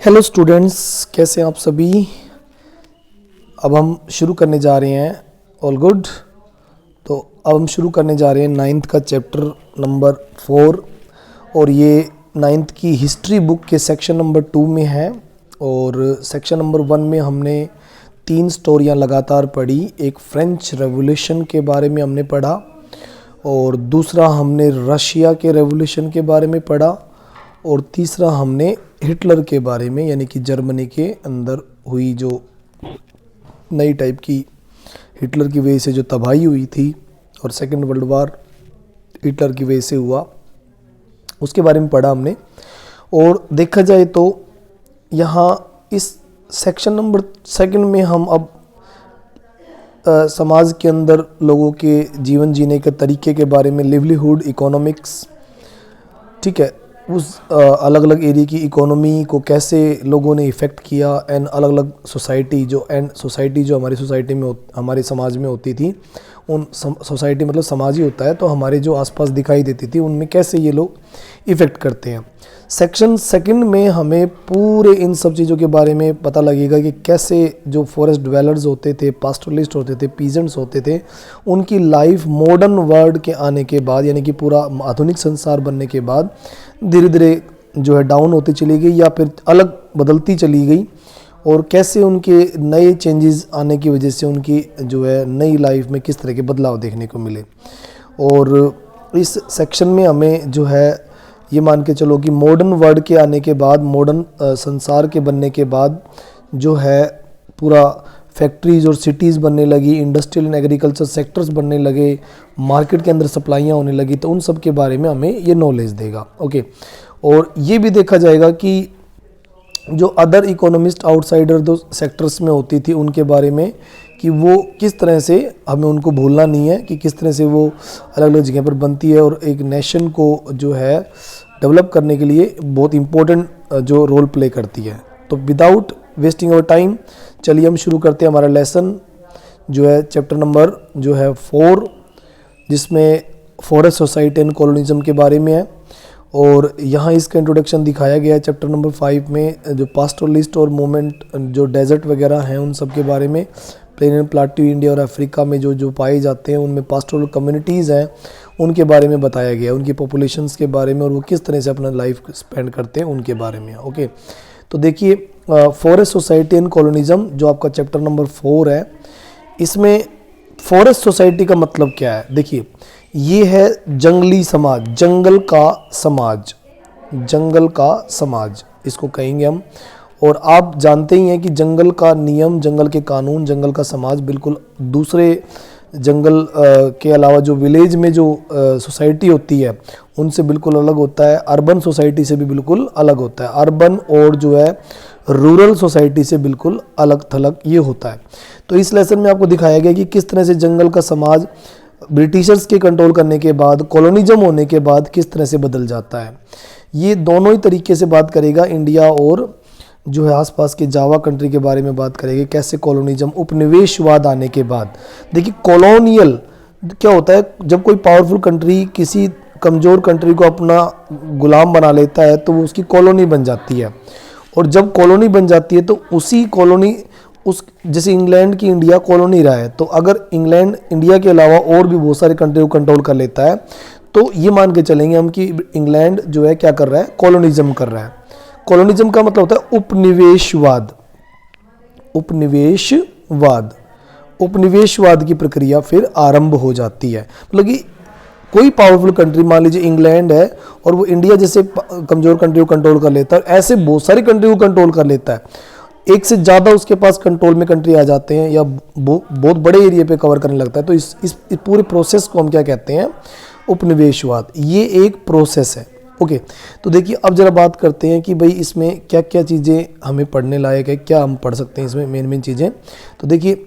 Hello students, कैसे हैं आप सभी। अब हम शुरू करने जा रहे हैं। All good. तो अब हम शुरू करने जा रहे हैं 9th का चैप्टर नंबर 4 और ये 9th की हिस्ट्री बुक के सेक्शन नंबर 2 में है। और सेक्शन नंबर 1 में हमने 3 स्टोरियां लगातार पढ़ी। एक फ्रेंच रेवोल्यूशन के बारे में हमने पढ़ा और दूसरा हमने रशिया के रेवोल्यूशन के बारे में पढ़ा और तीसरा हमने हिटलर के बारे में, यानी कि जर्मनी के अंदर हुई जो नई टाइप की हिटलर की वजह से जो तबाही हुई थी और सेकेंड वर्ल्ड वार हिटलर की वजह से हुआ, उसके बारे में पढ़ा हमने। और देखा जाए तो यहाँ इस सेक्शन नंबर 2 में हम अब समाज के अंदर लोगों के जीवन जीने के तरीके के बारे में, लिवलीहुड इकोनॉमिक्स, ठीक है, उस अलग अलग एरिया की इकोनॉमी को कैसे लोगों ने इफ़ेक्ट किया एंड अलग अलग सोसाइटी जो हमारी सोसाइटी में हमारे समाज में होती थी, उन सोसाइटी मतलब समाज ही होता है, तो हमारे जो आसपास दिखाई देती थी उनमें कैसे ये लोग इफ़ेक्ट करते हैं। सेक्शन 2 में हमें पूरे इन सब चीज़ों के बारे में पता लगेगा कि कैसे जो फॉरेस्ट ड्वेलर्स होते थे, पास्टोरलिस्ट होते थे, पीजेंट्स होते थे, उनकी लाइफ मॉडर्न वर्ल्ड के आने के बाद, यानी कि पूरा आधुनिक संसार बनने के बाद धीरे धीरे जो है डाउन होती चली गई या फिर अलग बदलती चली गई, और कैसे उनके नए चेंजेस आने की वजह से उनकी जो है नई लाइफ में किस तरह के बदलाव देखने को मिले। और इस सेक्शन में हमें जो है ये मान के चलो कि मॉडर्न वर्ल्ड के आने के बाद, मॉडर्न संसार के बनने के बाद जो है पूरा फैक्ट्रीज़ और सिटीज़ बनने लगी, इंडस्ट्रियल एंड एग्रीकल्चर सेक्टर्स बनने लगे, मार्केट के अंदर सप्लाइयाँ होने लगी, तो उन सब के बारे में हमें ये नॉलेज देगा। ओके। और ये भी देखा जाएगा कि जो अदर इकोनॉमिस्ट आउटसाइडर दो सेक्टर्स में होती थी उनके बारे में, कि वो किस तरह से, हमें उनको भूलना नहीं है कि किस तरह से वो अलग अलग जगह पर बनती है और एक नेशन को जो है डेवलप करने के लिए बहुत इम्पोर्टेंट जो रोल प्ले करती है। तो विदाउट वेस्टिंग आवर टाइम चलिए हम शुरू करते हैं हमारा लेसन जो है चैप्टर नंबर जो है 4, जिसमें फॉरेस्ट सोसाइटी एंड कॉलोनिज्म के बारे में है। और यहाँ इसका इंट्रोडक्शन दिखाया गया है चैप्टर नंबर 5 में, जो पास्टोरलिस्ट और मूवमेंट जो डेजर्ट वगैरह हैं उन सब के बारे में, प्लेन एंड प्लाटू इंडिया और अफ्रीका में जो पाए जाते हैं उनमें पास्टोरल कम्युनिटीज़ हैं उनके बारे में बताया गया है, उनकी पॉपुलेशंस के बारे में और वो किस तरह से अपना लाइफ स्पेंड करते हैं उनके बारे में। ओके, तो देखिए फॉरेस्ट सोसाइटी एंड कॉलोनिज्म जो आपका चैप्टर नंबर 4 है, इसमें फॉरेस्ट सोसाइटी का मतलब क्या है। देखिए ये है जंगली समाज, जंगल का समाज इसको कहेंगे हम। और आप जानते ही हैं कि जंगल का नियम, जंगल के कानून, जंगल का समाज बिल्कुल दूसरे जंगल के अलावा जो विलेज में जो सोसाइटी होती है उनसे बिल्कुल अलग होता है, अर्बन सोसाइटी से भी बिल्कुल अलग होता है, अर्बन और जो है रूरल सोसाइटी से बिल्कुल अलग थलग ये होता है। तो इस लेसन में आपको दिखाया गया कि किस तरह से जंगल का समाज ब्रिटिशर्स के कंट्रोल करने के बाद, कॉलोनिज्म होने के बाद किस तरह से बदल जाता है। ये दोनों ही तरीके से बात करेगा, इंडिया और जो है आसपास के जावा कंट्री के बारे में बात करेंगे, कैसे कॉलोनिज्म, उपनिवेशवाद आने के बाद। देखिए कॉलोनियल क्या होता है, जब कोई पावरफुल कंट्री किसी कमज़ोर कंट्री को अपना गुलाम बना लेता है तो वो उसकी कॉलोनी बन जाती है, और जब कॉलोनी बन जाती है तो उसी कॉलोनी जैसे इंग्लैंड की इंडिया कॉलोनी रहा है, तो अगर इंग्लैंड इंडिया के अलावा और भी बहुत सारे कंट्री को कंट्रोल कर लेता है तो ये मान के चलेंगे हम कि इंग्लैंड जो है क्या कर रहा है, कॉलोनिज्म कर रहा है। कॉलोनिज्म का मतलब होता है उपनिवेशवाद की प्रक्रिया फिर आरंभ हो जाती है। मतलब कि कोई पावरफुल कंट्री, मान लीजिए इंग्लैंड है और वो इंडिया जैसे कमजोर कंट्री को कंट्रोल कर लेता है, ऐसे बहुत सारी कंट्री को कंट्रोल कर लेता है, एक से ज़्यादा उसके पास कंट्रोल में कंट्री आ जाते हैं या बहुत बड़े एरिया पे कवर करने लगता है, तो इस पूरे प्रोसेस को हम क्या कहते हैं, उपनिवेशवाद। ये एक प्रोसेस है। ओके, तो देखिए अब जरा बात करते हैं कि भाई इसमें क्या क्या चीज़ें हमें पढ़ने लायक है, क्या हम पढ़ सकते हैं इसमें मेन चीज़ें। तो देखिए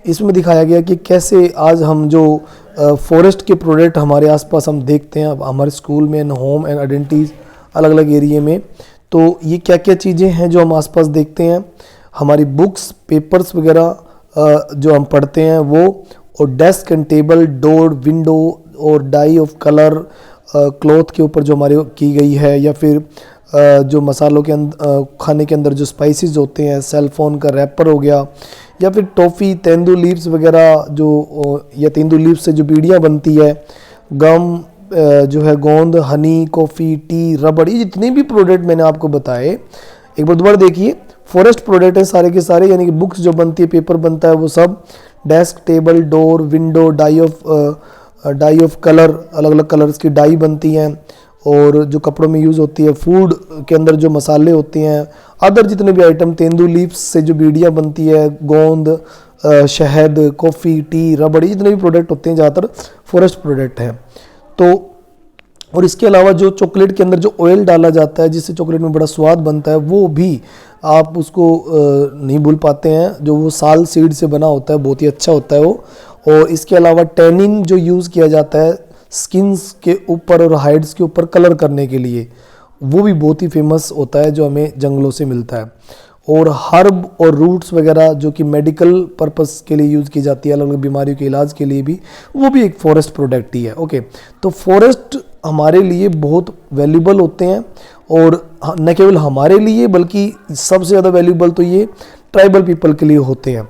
इसमें दिखाया गया कि कैसे आज हम जो फॉरेस्ट के प्रोडक्ट हमारे आसपास हम देखते हैं, हमारे स्कूल में, होम एंड आइडेंटिटीज अलग अलग एरिया में, तो ये क्या क्या चीज़ें हैं जो हम आसपास देखते हैं, हमारी बुक्स, पेपर्स वगैरह जो हम पढ़ते हैं वो, और desk and table, door, window और डाई ऑफ कलर क्लॉथ के ऊपर जो हमारी की गई है, या फिर जो मसालों के खाने के अंदर जो स्पाइसेस होते हैं, सेल फोन का रैपर हो गया, या फिर टॉफ़ी, तेंदू लीव्स वगैरह जो या तेंदू लीव्स से जो बीड़ियाँ बनती है, गम जो है, गोंद, हनी, कॉफ़ी, टी, रबड़, ये जितने भी प्रोडक्ट मैंने आपको बताए, एक बार दोबारा देखिए, फॉरेस्ट प्रोडक्ट है सारे के सारे, यानी कि बुक्स जो बनती है, पेपर बनता है, वो सब, desk, table, door, window, dye of colour, अलग अलग कलर्स की डाई बनती हैं, और जो कपड़ों में यूज़ होती है, फूड के अंदर जो मसाले होते हैं, अदर जितने भी आइटम, तेंदू लीव्स से जो बीड़ियाँ बनती है, गोंद, शहद, कॉफ़ी, टी, रबड़, जितने भी प्रोडक्ट होते हैं ज़्यादातर फॉरेस्ट प्रोडक्ट हैं। तो और इसके अलावा जो चॉकलेट के अंदर जो ऑयल डाला जाता है, जिससे चॉकलेट में बड़ा स्वाद बनता है, वो भी आप उसको नहीं भूल पाते हैं, जो वो साल सीड से बना होता है, बहुत ही अच्छा होता है वो। और इसके अलावा टैनिन जो यूज़ किया जाता है स्किन्स के ऊपर और हाइड्स के ऊपर कलर करने के लिए, वो भी बहुत ही फेमस होता है, जो हमें जंगलों से मिलता है। और हर्ब और रूट्स वगैरह जो कि मेडिकल पर्पस के लिए यूज़ की जाती है, अलग अलग बीमारियों के इलाज के लिए भी, वो भी एक फॉरेस्ट प्रोडक्ट ही है। ओके, तो फॉरेस्ट हमारे लिए बहुत वैल्यूबल होते हैं, और न केवल हमारे लिए बल्कि सबसे ज़्यादा वैल्यूबल तो ये ट्राइबल पीपल के लिए होते हैं।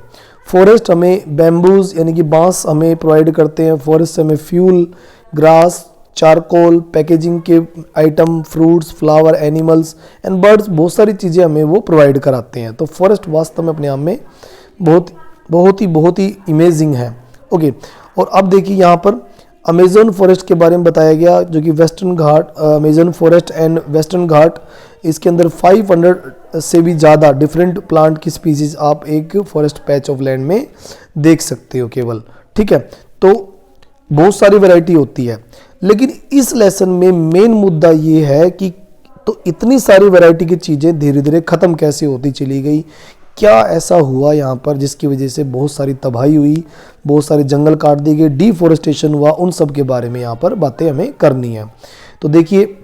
फॉरेस्ट हमें बैम्बूज यानी कि बांस हमें प्रोवाइड करते हैं, फॉरेस्ट से हमें फ्यूल, ग्रास, चारकोल, पैकेजिंग के item, fruits, flower, animals and birds, बहुत सारी चीज़ें हमें वो प्रोवाइड कराते हैं। तो फॉरेस्ट वास्तव में अपने आप में बहुत ही इमेजिंग है। ओके, और अब देखिए यहाँ पर अमेज़न फॉरेस्ट के बारे में बताया गया, जो कि western Ghat, Amazon forest and western Ghat, इसके अंदर 500 से भी ज़्यादा डिफरेंट प्लांट की स्पीसीज आप एक फॉरेस्ट पैच ऑफ लैंड में देख सकते हो केवल। ठीक है, तो बहुत सारी वैरायटी होती है, लेकिन इस लेसन में मेन मुद्दा ये है कि तो इतनी सारी वैरायटी की चीज़ें धीरे धीरे ख़त्म कैसे होती चली गई, क्या ऐसा हुआ यहाँ पर जिसकी वजह से बहुत सारी तबाही हुई, बहुत सारे जंगल काट दिए गए, डिफॉरेस्टेशन हुआ, उन सब के बारे में यहाँ पर बातें हमें करनी है। तो देखिए,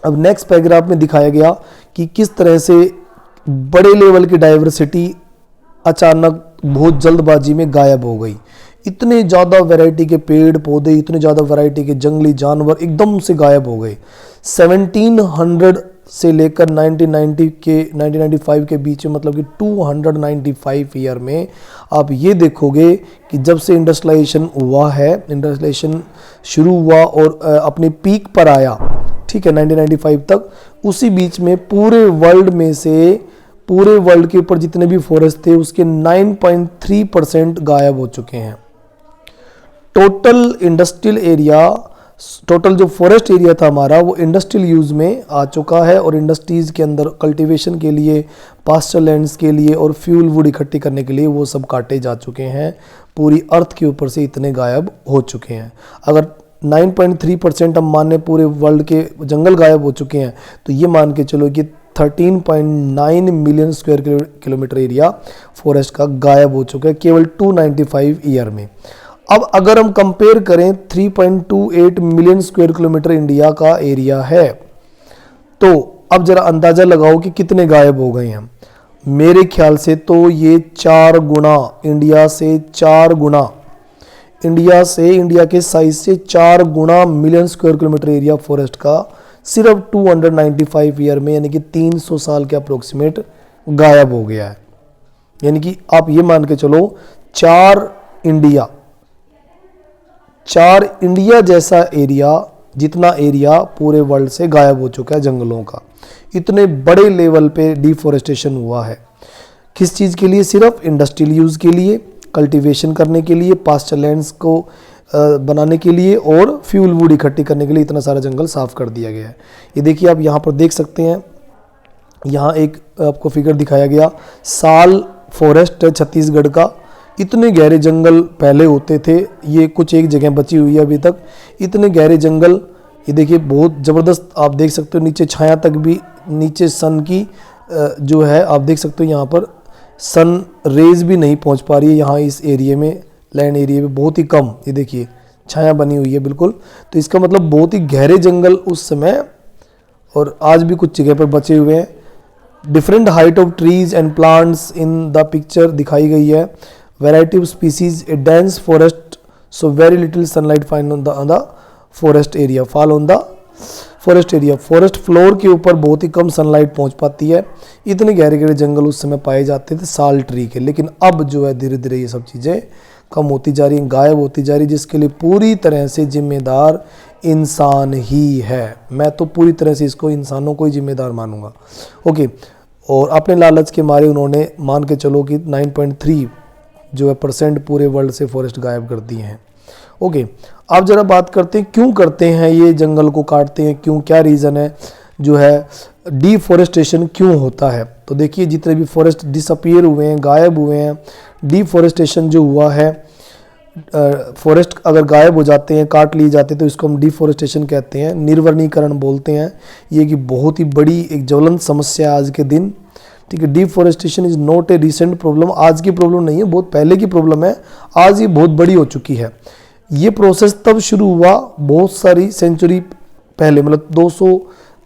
अब नेक्स्ट पैराग्राफ में दिखाया गया कि किस तरह से बड़े लेवल की डाइवर्सिटी अचानक बहुत जल्दबाजी में गायब हो गई। इतने ज़्यादा वैरायटी के पेड़ पौधे, इतने ज़्यादा वैरायटी के जंगली जानवर एकदम से गायब हो गए। 1700 से लेकर 1995 के बीच में, मतलब कि 295 ईयर में आप ये देखोगे कि जब से इंडस्ट्रियलाइजेशन हुआ है, इंडस्ट्रियलाइजेशन शुरू हुआ और अपने पीक पर आया, ठीक है, 1995 तक, उसी बीच में पूरे वर्ल्ड में से, पूरे वर्ल्ड के ऊपर जितने भी फॉरेस्ट थे उसके 9.3% गायब हो चुके हैं। टोटल इंडस्ट्रियल एरिया, टोटल जो फॉरेस्ट एरिया था हमारा, वो इंडस्ट्रियल यूज़ में आ चुका है, और इंडस्ट्रीज़ के अंदर कल्टीवेशन के लिए, पास्चर लैंड्स के लिए और फ्यूल वुड इकट्ठी करने के लिए वो सब काटे जा चुके हैं। पूरी अर्थ के ऊपर से इतने गायब हो चुके हैं। अगर 9.3% हम माने पूरे वर्ल्ड के जंगल गायब हो चुके हैं, तो ये मान के चलो कि 13.9 million square kilometre area forest का गायब हो चुका है केवल 295 ईयर में। अब अगर हम कंपेयर करें, 3.28 मिलियन स्क्वायर किलोमीटर इंडिया का एरिया है, तो अब जरा अंदाजा लगाओ कि कितने गायब हो गए हैं। मेरे ख्याल से तो ये 4 गुना, इंडिया से 4 गुना, इंडिया के साइज से 4 गुना million square kilometre area forest का सिर्फ 295 ईयर में, यानी कि 300 साल के अप्रोक्सीमेट गायब हो गया है। यानी कि आप ये मान के चलो 4 इंडिया जैसा एरिया, जितना एरिया पूरे वर्ल्ड से गायब हो चुका है जंगलों का। इतने बड़े लेवल पे डिफॉरेस्टेशन हुआ है। किस चीज़ के लिए? सिर्फ इंडस्ट्रियल यूज़ के लिए, कल्टीवेशन करने के लिए, पास्चर लैंड्स को बनाने के लिए और फ्यूल वुड इकट्ठी करने के लिए इतना सारा जंगल साफ कर दिया गया है। ये देखिए, आप यहाँ पर देख सकते हैं, यहाँ एक आपको फिगर दिखाया गया, साल फॉरेस्ट है छत्तीसगढ़ का। इतने गहरे जंगल पहले होते थे, ये कुछ एक जगह बची हुई है अभी तक। इतने गहरे जंगल, ये देखिए बहुत ज़बरदस्त, आप देख सकते हो नीचे छाया तक भी, नीचे सन की जो है आप देख सकते हो, यहाँ पर सन रेज भी नहीं पहुँच पा रही है यहाँ इस एरिया में, लैंड एरिया में बहुत ही कम। ये देखिए छाया बनी हुई है बिल्कुल। तो इसका मतलब बहुत ही गहरे जंगल उस समय और आज भी कुछ जगह पर बचे हुए हैं। Different height of trees and plants in the picture दिखाई गई है। Variety of species, A dense forest, so very little sunlight fine on the forest area, fall on the forest area, forest floor के ऊपर बहुत ही कम sunlight पहुंच पाती है। इतने गहरे गहरे जंगल उस समय पाए जाते थे साल ट्री के, लेकिन अब जो है धीरे धीरे ये सब चीज़ें कम होती जा रही हैं, गायब होती जा रही, जिसके लिए पूरी तरह से जिम्मेदार इंसान ही है। मैं तो पूरी तरह से इसको इंसानों को ही जिम्मेदार मानूंगा। ओके, और अपने लालच के मारे उन्होंने मान के चलो कि 9.3 जो है % पूरे वर्ल्ड से फॉरेस्ट गायब कर दिए हैं। ओके, अब जरा बात करते हैं क्यों करते हैं ये जंगल को काटते हैं, क्यों, क्या रीज़न है जो है डिफॉरेस्टेशन क्यों होता है। तो देखिए जितने भी फॉरेस्ट डिसअपीयर हुए हैं, गायब हुए हैं, डिफॉरेस्टेशन जो हुआ है, फॉरेस्ट अगर गायब हो जाते हैं, काट लिए जाते हैं तो इसको हम डिफॉरेस्टेशन कहते हैं, निर्वनीकरण बोलते हैं। ये कि बहुत ही बड़ी एक ज्वलंत समस्या है आज के दिन, ठीक है। Deforestation is not a recent problem, आज की प्रॉब्लम नहीं है, बहुत पहले की प्रॉब्लम है, आज ये बहुत बड़ी हो चुकी है। ये प्रोसेस तब शुरू हुआ बहुत सारी सेंचुरी पहले, मतलब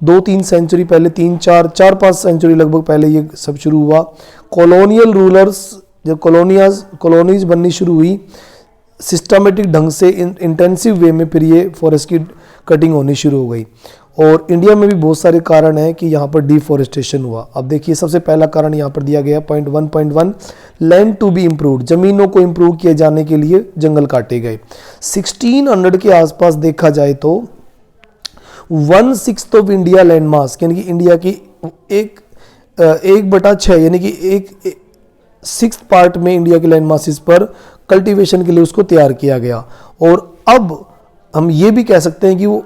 2-3 सेंचुरी पहले, 4-5 सेंचुरी लगभग पहले ये सब शुरू हुआ। कॉलोनियल रूलर्स जब कॉलोनीज बननी शुरू हुई सिस्टमेटिक ढंग से, इंटेंसिव वे में, फिर ये फॉरेस्ट की कटिंग होनी शुरू हो गई। और इंडिया में भी बहुत सारे कारण हैं कि यहाँ पर डिफॉरेस्टेशन हुआ। अब देखिए सबसे पहला कारण यहाँ पर दिया गया 1.1 लैंड टू बी इम्प्रूव्ड, ज़मीनों को इम्प्रूव किए जाने के लिए जंगल काटे गए। 1600 के आसपास देखा जाए तो 1/6 ऑफ इंडिया लैंड मास, यानी कि इंडिया की 1/6 यानी कि 1/6 पार्ट में इंडिया के लैंड मासिस पर कल्टीवेशन के लिए उसको तैयार किया गया। और अब हम ये भी कह सकते हैं कि वो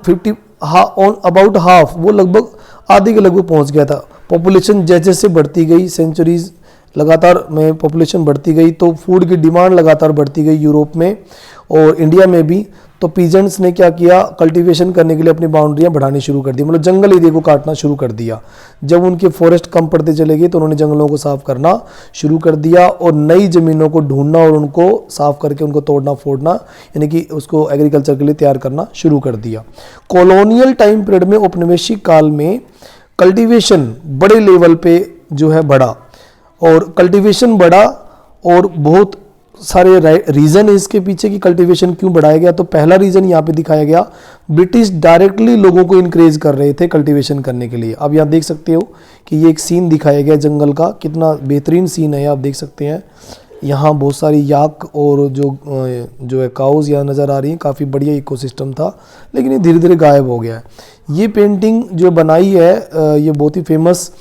अबाउट हाफ, वो लगभग आधे के लगभग पहुंच गया था। पॉपुलेशन जैसे जैसे बढ़ती गई, सेंचुरीज लगातार में पॉपुलेशन बढ़ती गई, तो फूड की डिमांड लगातार बढ़ती गई यूरोप में और इंडिया में भी। तो पीजेंट्स ने क्या किया, कल्टीवेशन करने के लिए अपनी बाउंड्रियां बढ़ानी शुरू कर दी, मतलब जंगल एरिया को काटना शुरू कर दिया। जब उनके फॉरेस्ट कम पड़ते चले गए तो उन्होंने जंगलों को साफ करना शुरू कर दिया और नई ज़मीनों को ढूंढना और उनको साफ करके उनको तोड़ना फोड़ना, यानी कि उसको एग्रीकल्चर के लिए तैयार करना शुरू कर दिया। कॉलोनियल टाइम पीरियड में, औपनिवेशिक काल में कल्टीवेशन बड़े लेवल पे जो है बढ़ा, और कल्टीवेशन बढ़ा और बहुत सारे रीज़न है इसके पीछे कि कल्टीवेशन क्यों बढ़ाया गया। तो पहला रीज़न यहाँ पे दिखाया गया, ब्रिटिश डायरेक्टली लोगों को इनक्रेज कर रहे थे कल्टीवेशन करने के लिए। अब यहाँ देख सकते हो कि ये एक सीन दिखाया गया जंगल का, कितना बेहतरीन सीन है, आप देख सकते हैं। यहाँ बहुत सारी याक और जो है काउज यहाँ नज़र आ रही हैं, काफ़ी बढ़िया इकोसिस्टम था, लेकिन ये धीरे धीरे गायब हो गया है। ये पेंटिंग जो बनाई है ये बहुत ही फेमस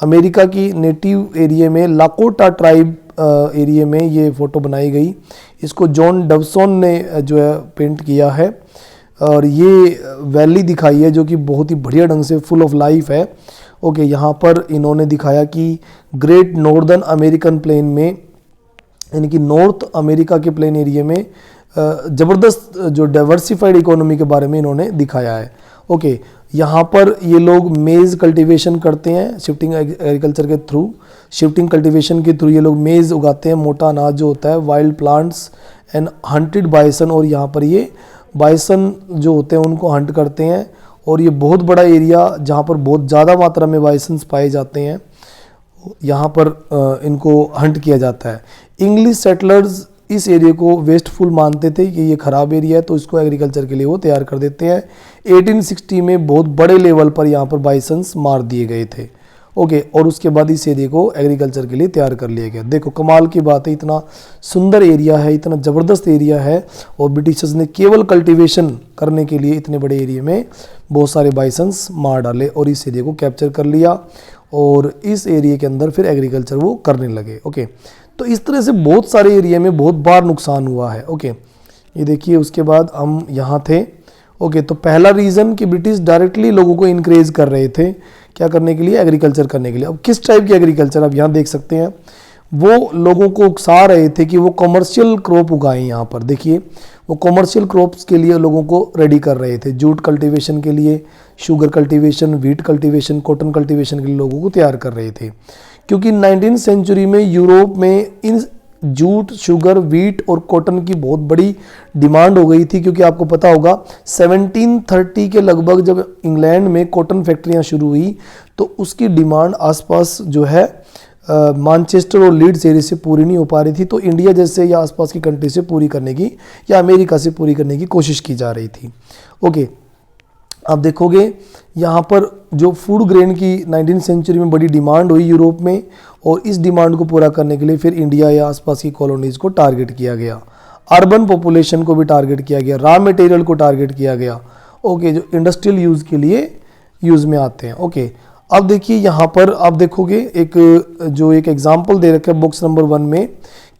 अमेरिका की नेटिव एरिया में, लाकोटा ट्राइब एरिया में ये फ़ोटो बनाई गई। इसको जॉन डवसन ने जो है पेंट किया है, और ये वैली दिखाई है जो कि बहुत ही बढ़िया ढंग से फुल ऑफ लाइफ है। ओके, यहाँ पर इन्होंने दिखाया कि ग्रेट नॉर्दर्न अमेरिकन प्लेन में, यानी कि नॉर्थ अमेरिका के प्लेन एरिया में ज़बरदस्त जो डाइवर्सिफाइड इकोनॉमी के बारे में इन्होंने दिखाया है। ओके, यहाँ पर ये लोग मेज़ कल्टीवेशन करते हैं, शिफ्टिंग एग्रीकल्चर के थ्रू, शिफ्टिंग कल्टीवेशन के थ्रू ये लोग मेज़ उगाते हैं, मोटा अनाज जो होता है, wild plants and hunted bison, और यहाँ पर ये बाइसन जो होते हैं उनको हंट करते हैं। और ये बहुत बड़ा एरिया जहाँ पर बहुत ज़्यादा मात्रा में बाइसन्स पाए जाते हैं, यहाँ पर इनको हंट किया जाता है। इंग्लिश सेटलर्स इस एरिया को वेस्टफुल मानते थे कि ये ख़राब एरिया है, तो इसको एग्रीकल्चर के लिए वो तैयार कर देते हैं। 1860 में बहुत बड़े लेवल पर यहाँ पर बाइसन्स मार दिए गए थे। ओके, और उसके बाद इस एरिया को एग्रीकल्चर के लिए तैयार कर लिया गया। देखो कमाल की बात है, इतना सुंदर एरिया है, इतना ज़बरदस्त एरिया है, और ब्रिटिशर्स ने केवल कल्टीवेशन करने के लिए इतने बड़े एरिया में बहुत सारे बाइसन्स मार डाले और इस एरिया को कैप्चर कर लिया, और इस एरिया के अंदर फिर एग्रीकल्चर वो करने लगे। ओके, तो इस तरह से बहुत सारे एरिया में बहुत बार नुकसान हुआ है। ओके, ये देखिए, उसके बाद हम यहाँ थे। ओके, तो पहला रीज़न कि ब्रिटिश डायरेक्टली लोगों को इनक्रेज कर रहे थे, क्या करने के लिए, एग्रीकल्चर करने के लिए। अब किस टाइप की एग्रीकल्चर, अब यहाँ देख सकते हैं, वो लोगों को उकसा रहे थे कि वो कमर्शियल क्रॉप उगाएं। यहाँ पर देखिए, वो कमर्शियल क्रॉप्स के लिए लोगों को रेडी कर रहे थे, जूट कल्टीवेशन के लिए, sugar cultivation, wheat cultivation, cotton cultivation के लिए लोगों को तैयार कर रहे थे। क्योंकि 19वीं सेंचुरी में यूरोप में इन जूट, शुगर, व्हीट और कॉटन की बहुत बड़ी डिमांड हो गई थी। क्योंकि आपको पता होगा 1730 के लगभग जब इंग्लैंड में कॉटन फैक्ट्रियां शुरू हुई तो उसकी डिमांड आसपास जो है मैनचेस्टर और लीड्स एरिया से पूरी नहीं हो पा रही थी, तो इंडिया जैसे या आसपास की कंट्री से पूरी करने की, या अमेरिका से पूरी करने की कोशिश की जा रही थी। ओके, आप देखोगे यहाँ पर जो फूड ग्रेन की 19वीं सेंचुरी में बड़ी डिमांड हुई यूरोप में, और इस डिमांड को पूरा करने के लिए फिर इंडिया या आसपास की कॉलोनीज़ को टारगेट किया गया, अर्बन पॉपुलेशन को भी टारगेट किया गया, रॉ मटेरियल को टारगेट किया गया, ओके, जो इंडस्ट्रियल यूज़ के लिए यूज़ में आते हैं, ओके। अब देखिए यहाँ पर आप देखोगे एक एग्जाम्पल दे रखा है बॉक्स नंबर 1 में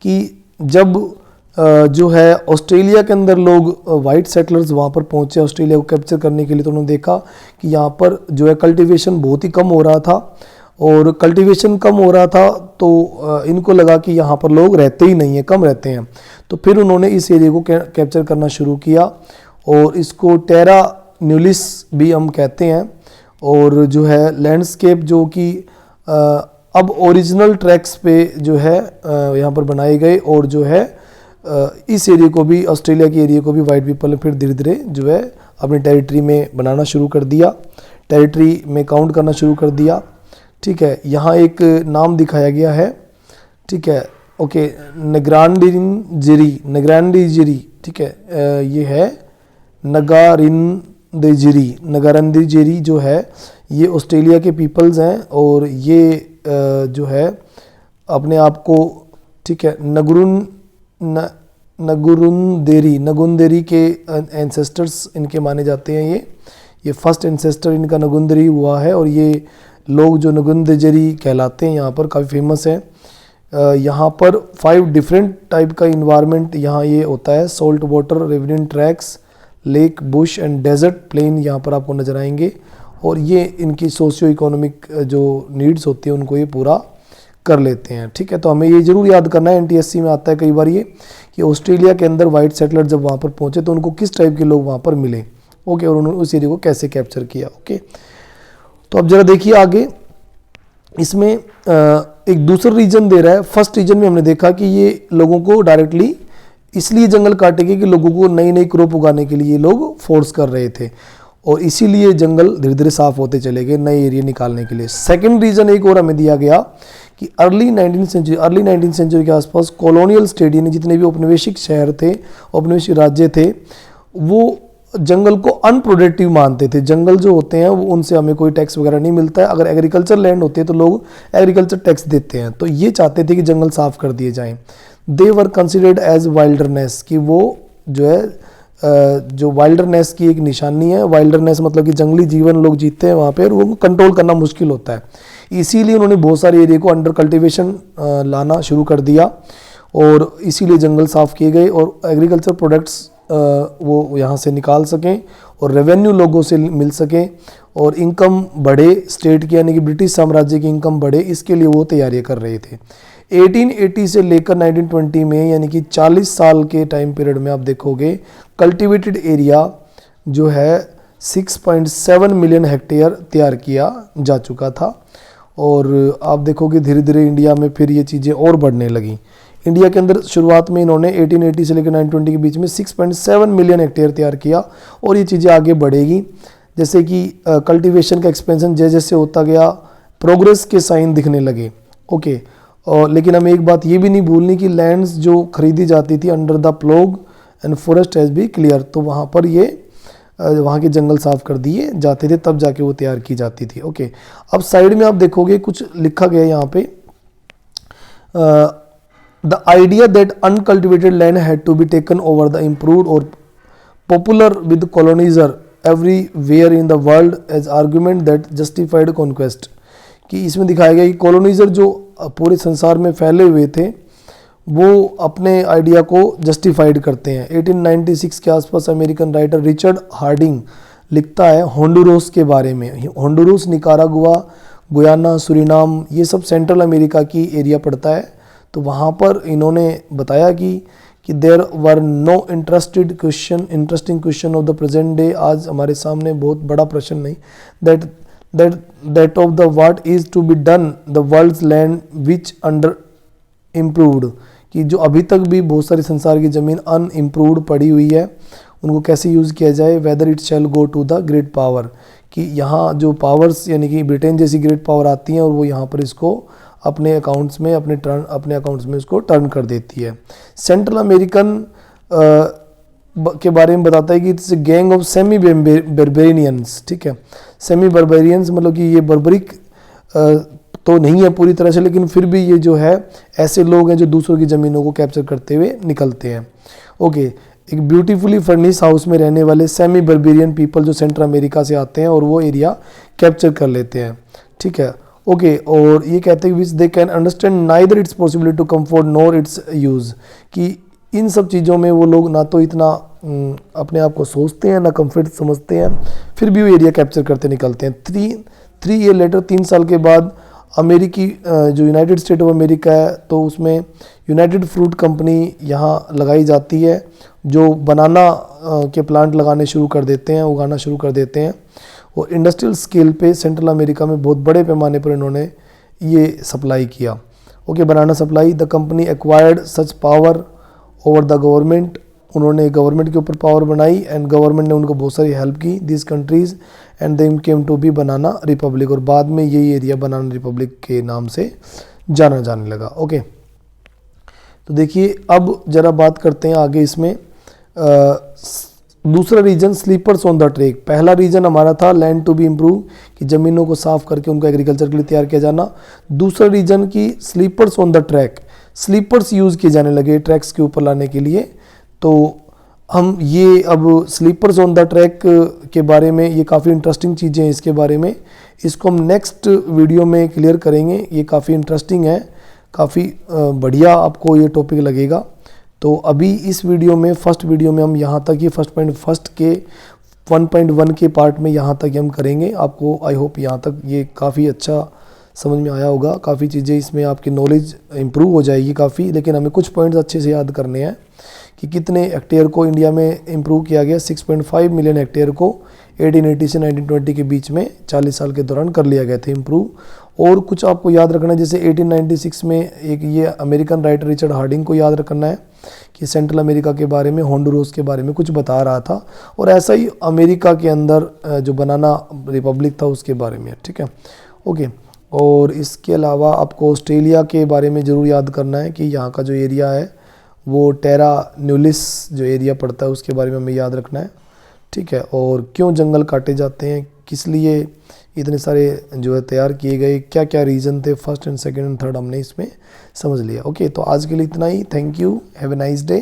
कि जब जो है ऑस्ट्रेलिया के अंदर लोग वाइट सेटलर्स वहाँ पर पहुँचे ऑस्ट्रेलिया को कैप्चर करने के लिए, तो उन्होंने देखा कि यहाँ पर जो है कल्टीवेशन बहुत ही कम हो रहा था, और कल्टीवेशन कम हो रहा था तो इनको लगा कि यहाँ पर लोग रहते ही नहीं हैं, कम रहते हैं, तो फिर उन्होंने इस एरिया को कैप्चर करना शुरू किया, और इसको टेरा न्यूलिस भी हम कहते हैं। और जो है लैंडस्केप जो कि अब ओरिजिनल ट्रैक्स पे जो है यहाँ पर बनाए गए, और जो है इस एरिया को भी, ऑस्ट्रेलिया के एरिया को भी वाइट पीपल ने फिर धीरे धीरे जो है अपनी टेरिटरी में बनाना शुरू कर दिया, टेरिटरी में काउंट करना शुरू कर दिया, ठीक है। यहाँ एक नाम दिखाया गया है, ठीक है, ओके, नगरांडिजिरी, ठीक है, ये है नगारंदिजिरी जो है ये ऑस्ट्रेलिया के पीपल्स हैं, और ये जो है अपने आप को, ठीक है, नगुंदेरी के एंसेस्टर्स इनके माने जाते हैं। ये फर्स्ट एंसेस्टर इनका नगुंदरी हुआ है, और ये लोग जो नगुंदेजरी कहलाते हैं यहाँ पर काफ़ी फेमस हैं। यहाँ पर 5 डिफरेंट टाइप का इन्वायरमेंट यहाँ ये होता है, salt water, riverine tracts, lake, bush and desert plain यहाँ पर आपको नजर आएंगे, और ये इनकी सोशियो इकोनॉमिक जो नीड्स होती हैं उनको ये पूरा कर लेते हैं, ठीक है। तो हमें ये जरूर याद करना है, एनटीएससी में आता है कई बार ये, कि ऑस्ट्रेलिया के अंदर वाइट सेटलर जब वहाँ पर पहुँचे तो उनको किस टाइप के लोग वहाँ पर मिले, ओके, और उन्होंने उस एरिया को कैसे कैप्चर किया, ओके। तो अब जरा देखिए आगे, इसमें एक दूसरा रीजन दे रहा है। फर्स्ट रीजन में हमने देखा कि ये लोगों को डायरेक्टली इसलिए जंगल काटे गए कि लोगों को नई नई क्रॉप उगाने के लिए लोग फोर्स कर रहे थे, और इसीलिए जंगल धीरे धीरे साफ होते चले गए नए एरिया निकालने के लिए। सेकंड रीजन एक और हमें दिया गया कि अर्ली 19वीं सेंचुरी के आसपास कॉलोनियल स्टेट यानी जितने भी औपनिवेशिक शहर थे, औपनिवेशिक राज्य थे, वो जंगल को अनप्रोडक्टिव मानते थे। जंगल जो होते हैं वो उनसे हमें कोई टैक्स वगैरह नहीं मिलता है, अगर एग्रीकल्चर लैंड होती है तो लोग एग्रीकल्चर टैक्स देते हैं, तो ये चाहते थे कि जंगल साफ कर दिए जाएं। दे वर कंसिडर्ड एज वाइल्डरनेस, कि वो जो है जो वाइल्डरनेस की एक निशानी है। वाइल्डरनेस मतलब कि जंगली जीवन लोग जीते हैं वहाँ पे, और वो कंट्रोल करना मुश्किल होता है, इसीलिए उन्होंने बहुत सारे एरिया को अंडर कल्टीवेशन लाना शुरू कर दिया, और इसीलिए जंगल साफ किए गए, और एग्रीकल्चर प्रोडक्ट्स वो यहाँ से निकाल सकें, और रेवेन्यू लोगों से मिल सकें, और इनकम बढ़े स्टेट की, यानी कि ब्रिटिश साम्राज्य की इनकम बढ़े, इसके लिए वो तैयारियां कर रहे थे। 1880 से लेकर 1920 में, यानी कि 40 साल के टाइम पीरियड में आप देखोगे कल्टीवेटेड एरिया जो है 6.7 मिलियन हेक्टेयर तैयार किया जा चुका था, और आप देखोगे धीरे धीरे इंडिया में फिर ये चीज़ें और बढ़ने लगी। इंडिया के अंदर शुरुआत में इन्होंने 1880 से लेकर 1920 के बीच में 6.7 मिलियन हेक्टेयर तैयार किया, और ये चीज़ें आगे बढ़ेगी, जैसे कि कल्टीवेशन का एक्सपेंशन जैसे जैसे होता गया, प्रोग्रेस के साइन दिखने लगे, ओके। और लेकिन हमें एक बात ये भी नहीं भूलनी कि लैंड्स जो खरीदी जाती थी under the plough and forest has be clear, तो वहाँ पर ये वहाँ के जंगल साफ कर दिए जाते थे, तब जाके वो तैयार की जाती थी, ओके। अब साइड में आप देखोगे कुछ लिखा गया यहाँ पे, the idea that uncultivated land had to be taken over the improved or popular with colonizer everywhere in the world as argument that justified conquest, कि इसमें दिखाया गया कि कॉलोनाइजर जो पूरे संसार में फैले हुए थे वो अपने आइडिया को जस्टिफाइड करते हैं। 1896 के आसपास अमेरिकन राइटर रिचर्ड हार्डिंग लिखता है होंडुरास के बारे में। होंडुरास, निकारागुआ, गुयाना, सुरीनाम, ये सब सेंट्रल अमेरिका की एरिया पड़ता है। तो वहाँ पर इन्होंने बताया कि there were no interesting question of the present day. आज हमारे सामने बहुत बड़ा प्रश्न नहीं, that of the what is to be done the world's land which under improved, कि जो अभी तक भी बहुत सारी संसार की ज़मीन अनइम्प्रूव्ड पड़ी हुई है, उनको कैसे यूज़ किया जाए। Whether it shall go to the great power, कि यहाँ जो पावर्स यानी कि ब्रिटेन जैसी ग्रेट पावर आती हैं और वो यहाँ पर इसको अपने अकाउंट्स में अपने अकाउंट्स में इसको टर्न कर देती है। सेंट्रल अमेरिकन के बारे में बताता है कि इट्स गैंग ऑफ सेमी बर्बेरियंस, ठीक है। सेमी बर्बेरियंस मतलब कि ये बर्बरिक तो नहीं है पूरी तरह से, लेकिन फिर भी ये जो है ऐसे लोग हैं जो दूसरों की ज़मीनों को कैप्चर करते हुए निकलते हैं। ओके, एक ब्यूटीफुली फर्निश हाउस में रहने वाले सेमी बर्बेरियन पीपल जो सेंट्रल अमेरिका से आते हैं और वो एरिया कैप्चर कर लेते हैं, ठीक है। ओके, और ये कहते हैं which they can understand neither its possibility to comfort nor its use, कि इन सब चीज़ों में वो लोग ना तो इतना अपने आप को सोचते हैं ना कंफर्ट समझते हैं, फिर भी वो एरिया कैप्चर करते निकलते हैं। 3 ईयर लेटर, 3 साल के बाद अमेरिकी जो यूनाइटेड स्टेट ऑफ अमेरिका है, तो उसमें यूनाइटेड फ्रूट कंपनी यहाँ लगाई जाती है, जो बनाना के प्लांट लगाने शुरू कर देते हैं, उगाना शुरू कर देते हैं। वो इंडस्ट्रियल स्केल पे सेंट्रल अमेरिका में बहुत बड़े पैमाने पर इन्होंने ये सप्लाई किया। Okay, banana supply. The company acquired such power over the government, उन्होंने गवर्नमेंट के ऊपर पावर बनाई एंड गवर्नमेंट ने उनको बहुत सारी हेल्प की this countries and them came to be banana republic, और बाद में यही एरिया बनाना रिपब्लिक के नाम से जाना जाने लगा। ओके, तो देखिए अब जरा बात करते हैं आगे इसमें। दूसरा reason sleepers on the track. पहला रीजन हमारा था लैंड टू बी इम्प्रूव, कि ज़मीनों को साफ करके उनको एग्रीकल्चर के लिए तैयार किया जाना। दूसरा रीजन की sleepers on the track, sleepers use किए जाने लगे ट्रैक्स के ऊपर लाने के लिए। तो हम ये अब स्लीपर्स ऑन द ट्रैक के बारे में, ये काफ़ी इंटरेस्टिंग चीज़ें हैं इसके बारे में, इसको हम नेक्स्ट वीडियो में क्लियर करेंगे। ये काफ़ी इंटरेस्टिंग है, काफ़ी बढ़िया आपको ये टॉपिक लगेगा। तो अभी इस वीडियो में, फर्स्ट वीडियो में हम यहाँ तक ही फर्स्ट के 1.1 के पार्ट में यहाँ तक हम करेंगे। आपको आई होप यहाँ तक ये काफ़ी अच्छा समझ में आया होगा, काफ़ी चीज़ें इसमें आपकी नॉलेज इंप्रूव हो जाएगी काफ़ी। लेकिन हमें कुछ पॉइंट्स अच्छे से याद करने हैं कि कितने हेक्टेयर को इंडिया में इम्प्रूव किया गया। 6.5 मिलियन हेक्टेयर को 1880 से 1920 के बीच में 40 साल के दौरान कर लिया गया था इम्प्रूव। और कुछ आपको याद रखना है, जैसे 1896 में एक ये अमेरिकन राइटर रिचर्ड हार्डिंग को याद रखना है कि सेंट्रल अमेरिका के बारे में, होंडुरास के बारे में कुछ बता रहा था, और ऐसा ही अमेरिका के अंदर जो बनाना रिपब्लिक था उसके बारे में, ठीक है। ओके, और इसके अलावा आपको ऑस्ट्रेलिया के बारे में ज़रूर याद करना है कि यहाँ का जो एरिया है वो टेरा न्यूलिस जो एरिया पड़ता है उसके बारे में हमें याद रखना है, ठीक है। और क्यों जंगल काटे जाते हैं, किस लिए इतने सारे जो है तैयार किए गए, क्या क्या रीज़न थे, first and second and third हमने इसमें समझ लिया। ओके, तो आज के लिए इतना ही। Thank you, have a nice day.